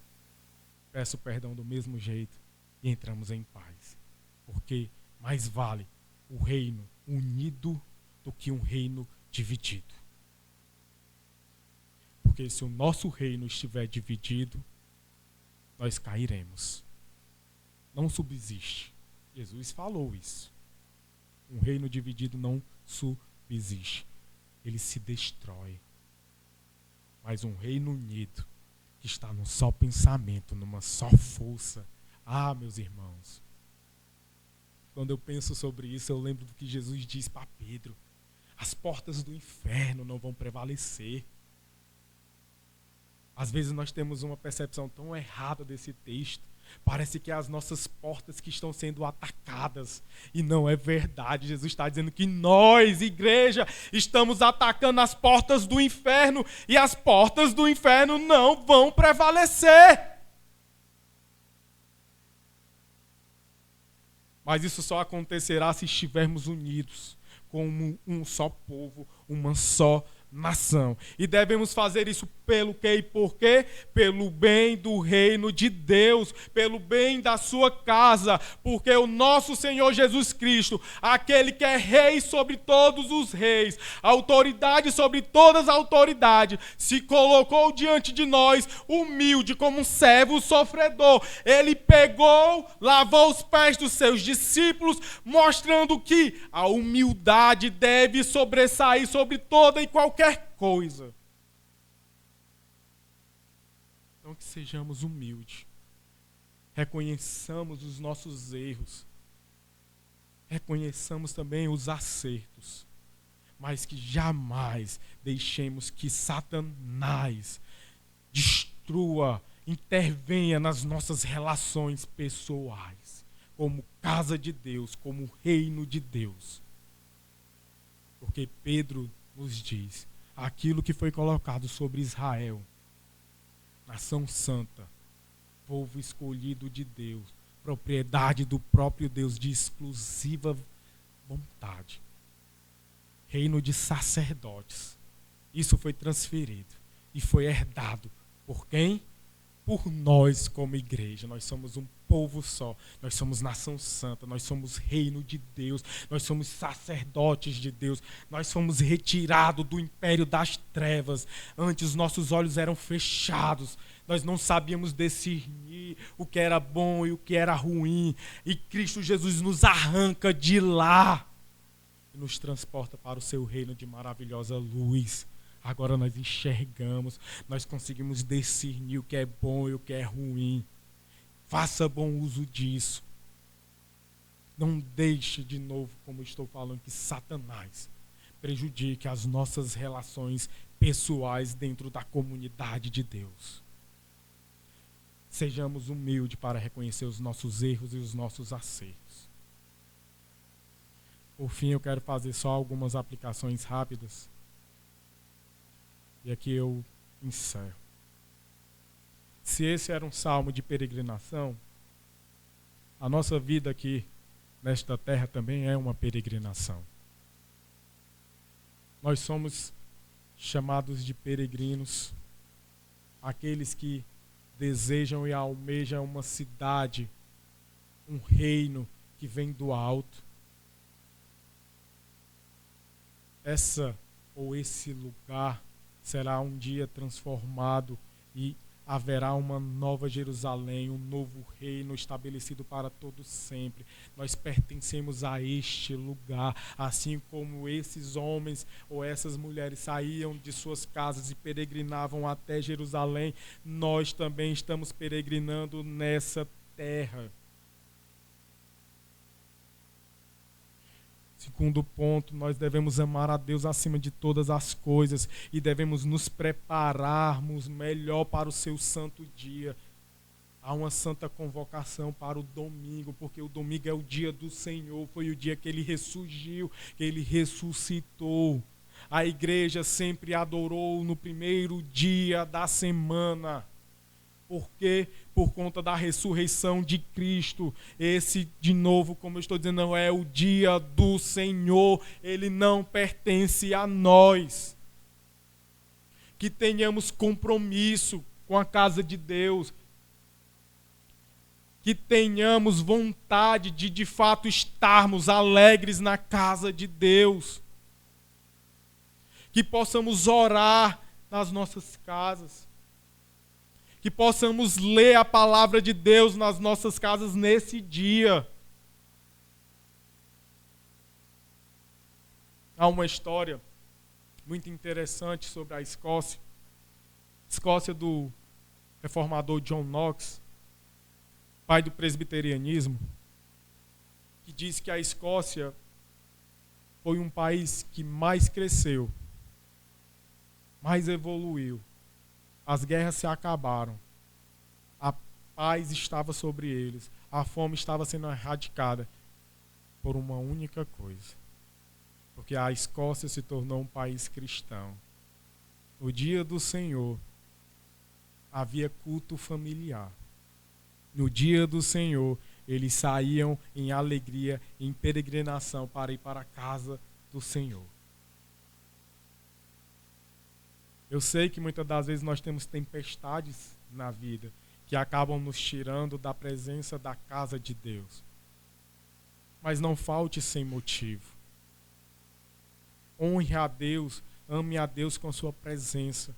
peço perdão do mesmo jeito e entramos em paz. Porque mais vale o reino unido do que um reino dividido. Porque se o nosso reino estiver dividido, nós cairemos. Não subsiste. Jesus falou isso. Um reino dividido não subsiste. Ele se destrói. Mas um reino unido, que está num só pensamento, numa só força. Ah, meus irmãos, quando eu penso sobre isso, eu lembro do que Jesus disse para Pedro: as portas do inferno não vão prevalecer. Às vezes nós temos uma percepção tão errada desse texto. Parece que é as nossas portas que estão sendo atacadas. E não é verdade. Jesus está dizendo que nós, igreja, estamos atacando as portas do inferno. E as portas do inferno não vão prevalecer. Mas isso só acontecerá se estivermos unidos como um só povo, uma só nação. E devemos fazer isso pelo quê e por quê? Pelo bem do reino de Deus, pelo bem da sua casa, porque o nosso Senhor Jesus Cristo, aquele que é rei sobre todos os reis, autoridade sobre todas as autoridades, se colocou diante de nós, humilde como um servo sofredor. Ele pegou, lavou os pés dos seus discípulos, mostrando que a humildade deve sobressair sobre toda e qualquer coisa. Então que sejamos humildes, reconheçamos os nossos erros, reconheçamos também os acertos, mas que jamais deixemos que Satanás destrua, intervenha nas nossas relações pessoais, como casa de Deus, como reino de Deus. Porque Pedro nos diz: aquilo que foi colocado sobre Israel, nação santa, povo escolhido de Deus, propriedade do próprio Deus, de exclusiva vontade. Reino de sacerdotes. Isso foi transferido e foi herdado por quem? Por nós como igreja. Nós somos um povo só. Nós somos nação santa. Nós somos reino de Deus. Nós somos sacerdotes de Deus. Nós fomos retirados do império das trevas. Antes os nossos olhos eram fechados. Nós não sabíamos discernir o que era bom e o que era ruim. E Cristo Jesus nos arranca de lá e nos transporta para o seu reino de maravilhosa luz. Agora nós enxergamos, nós conseguimos discernir o que é bom e o que é ruim. Faça bom uso disso. Não deixe de novo, como estou falando, que Satanás prejudique as nossas relações pessoais dentro da comunidade de Deus. Sejamos humildes para reconhecer os nossos erros e os nossos acertos. Por fim, eu quero fazer só algumas aplicações rápidas. E aqui eu encerro. Se esse era um salmo de peregrinação, a nossa vida aqui nesta terra também é uma peregrinação. Nós somos chamados de peregrinos, aqueles que desejam e almejam uma cidade, um reino que vem do alto. Essa ou esse lugar será um dia transformado e haverá uma nova Jerusalém, um novo reino estabelecido para todo sempre. Nós pertencemos a este lugar, assim como esses homens ou essas mulheres saíam de suas casas e peregrinavam até Jerusalém, nós também estamos peregrinando nessa terra. Segundo ponto, nós devemos amar a Deus acima de todas as coisas e devemos nos prepararmos melhor para o seu santo dia. Há uma santa convocação para o domingo, porque o domingo é o dia do Senhor, foi o dia que Ele ressurgiu, que Ele ressuscitou. A igreja sempre adorou no primeiro dia da semana. Porque por conta da ressurreição de Cristo, esse, de novo, como eu estou dizendo, não é o dia do Senhor, ele não pertence a nós. Que tenhamos compromisso com a casa de Deus, que tenhamos vontade de fato estarmos alegres na casa de Deus, que possamos orar nas nossas casas, que possamos ler a palavra de Deus nas nossas casas nesse dia. Há uma história muito interessante sobre a Escócia. Escócia do reformador John Knox, pai do presbiterianismo, que diz que a Escócia foi um país que mais cresceu, mais evoluiu. As guerras se acabaram. A paz estava sobre eles. A fome estava sendo erradicada por uma única coisa. Porque a Escócia se tornou um país cristão. No dia do Senhor, havia culto familiar. No dia do Senhor, eles saíam em alegria, em peregrinação para ir para a casa do Senhor. Eu sei que muitas das vezes nós temos tempestades na vida que acabam nos tirando da presença da casa de Deus. Mas não falte sem motivo. Honre a Deus, ame a Deus com sua presença.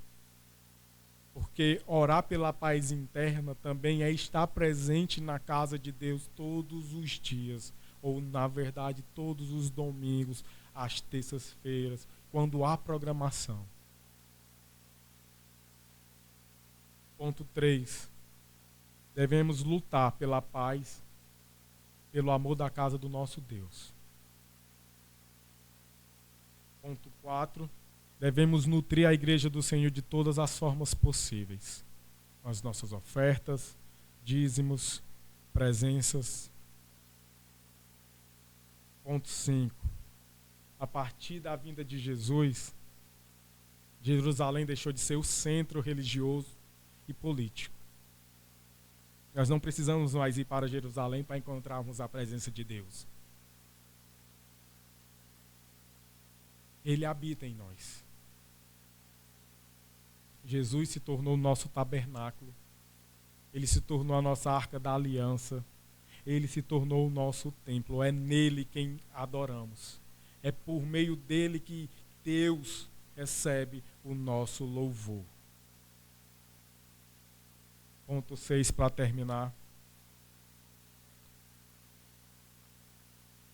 Porque orar pela paz interna também é estar presente na casa de Deus todos os dias. Ou, na verdade, todos os domingos, às terças-feiras, quando há programação. Ponto 3. Devemos lutar pela paz, pelo amor da casa do nosso Deus. Ponto 4. Devemos nutrir a igreja do Senhor de todas as formas possíveis. Com as nossas ofertas, dízimos, presenças. Ponto 5. A partir da vinda de Jesus, Jerusalém deixou de ser o centro religioso e político. Nós não precisamos mais ir para Jerusalém para encontrarmos a presença de Deus. Ele habita em nós. Jesus se tornou o nosso tabernáculo. Ele se tornou a nossa arca da aliança. Ele se tornou o nosso templo. É nele quem adoramos. É por meio dele que Deus recebe o nosso louvor. Ponto 6 para terminar.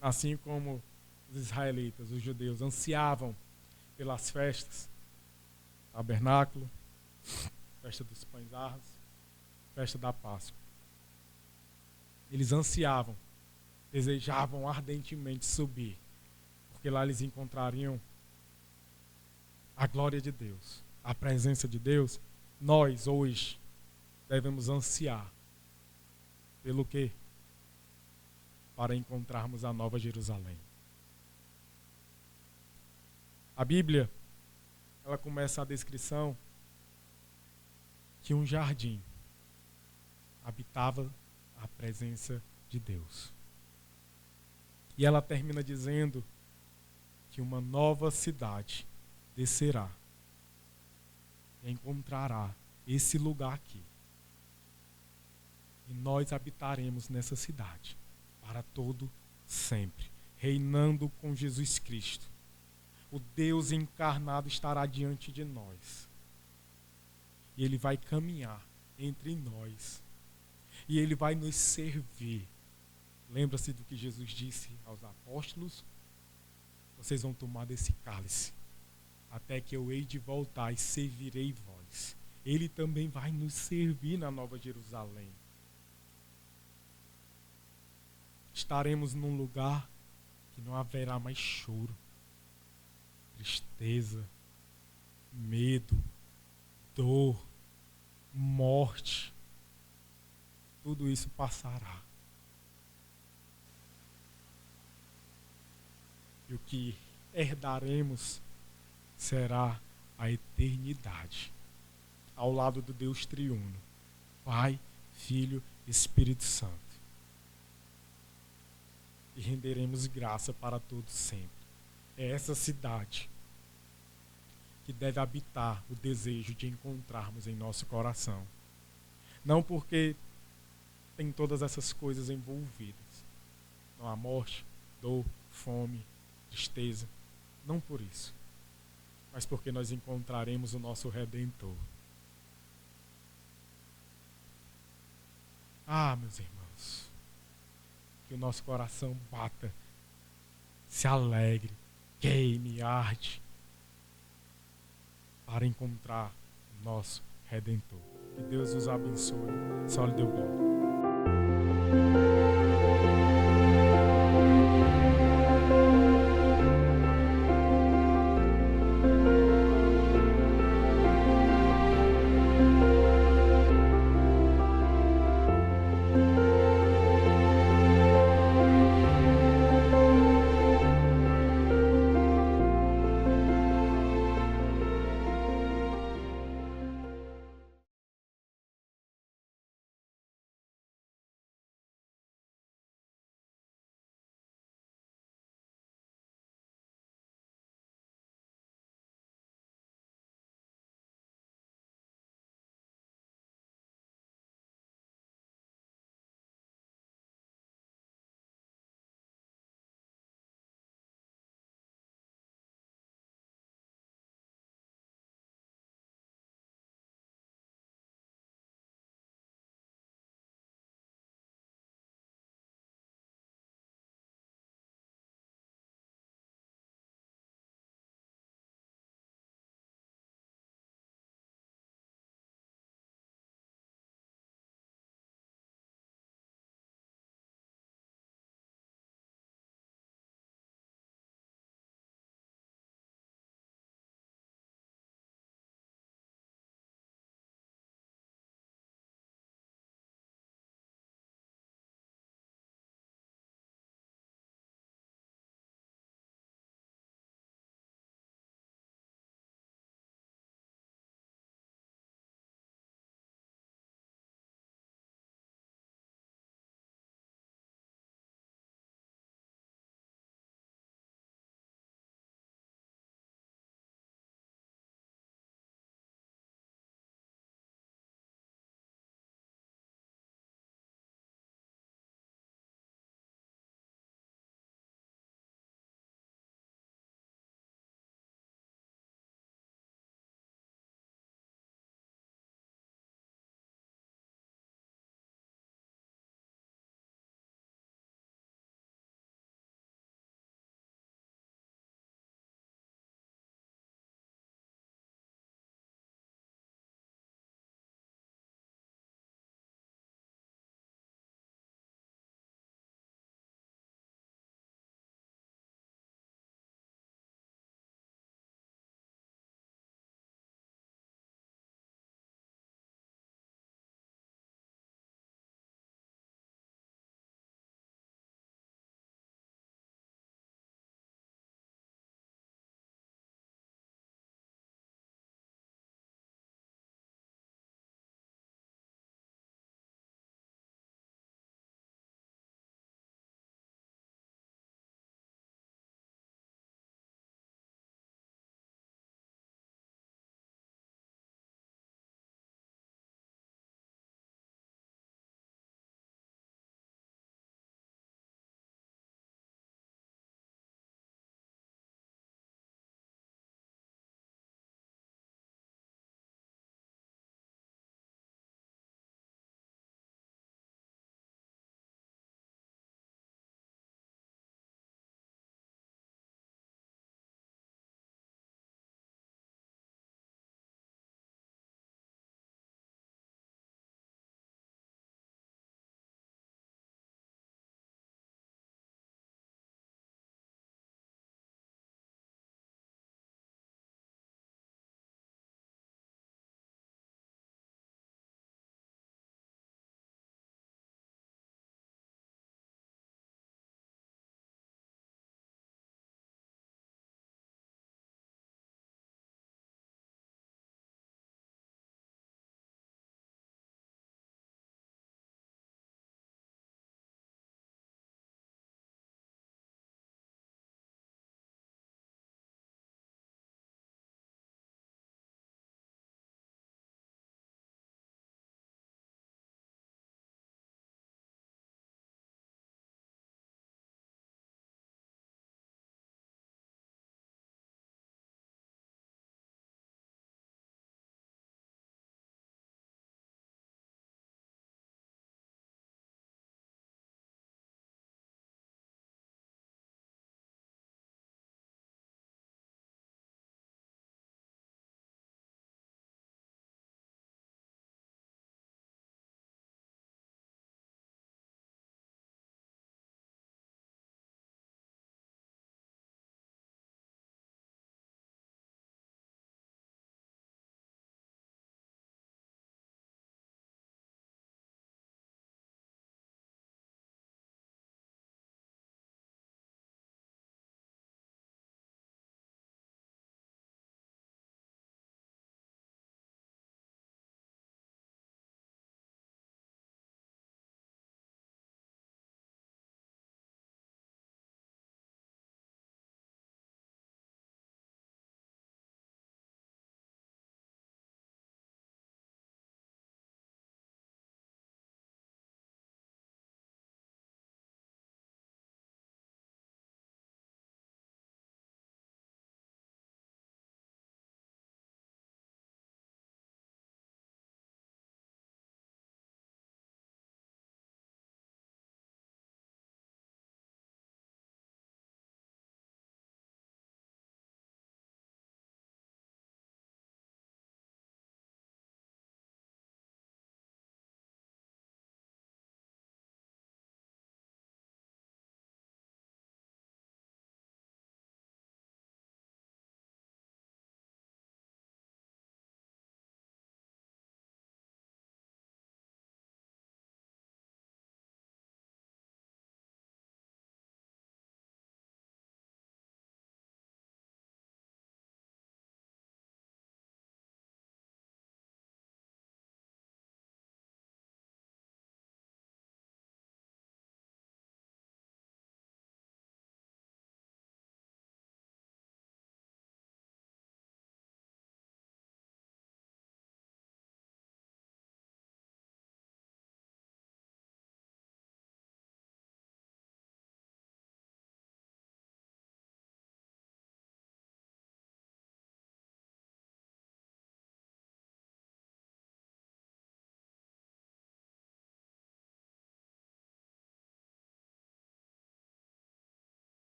Assim como os israelitas, os judeus, ansiavam pelas festas, tabernáculo, festa dos pães asmos, festa da Páscoa. Eles ansiavam, desejavam ardentemente subir, porque lá eles encontrariam a glória de Deus, a presença de Deus. Nós, hoje, devemos ansiar pelo quê? Para encontrarmos a Nova Jerusalém. A Bíblia, ela começa a descrição que um jardim habitava a presença de Deus. E ela termina dizendo que uma nova cidade descerá e encontrará esse lugar aqui. E nós habitaremos nessa cidade para todo sempre, reinando com Jesus Cristo. O Deus encarnado estará diante de nós. E Ele vai caminhar entre nós. E Ele vai nos servir. Lembra-se do que Jesus disse aos apóstolos? Vocês vão tomar desse cálice, até que eu hei de voltar e servirei vós. Ele também vai nos servir na Nova Jerusalém. Estaremos num lugar que não haverá mais choro, tristeza, medo, dor, morte. Tudo isso passará. E o que herdaremos será a eternidade, ao lado do Deus triuno, Pai, Filho e Espírito Santo. E renderemos graça para todos sempre. É essa cidade que deve habitar o desejo de encontrarmos em nosso coração. Não porque tem todas essas coisas envolvidas. Não há morte, dor, fome, tristeza. Não por isso. Mas porque nós encontraremos o nosso Redentor. Ah, meus irmãos. Que o nosso coração bata, se alegre, queime, arde, para encontrar o nosso Redentor. Que Deus os abençoe. Só lhe deu glória.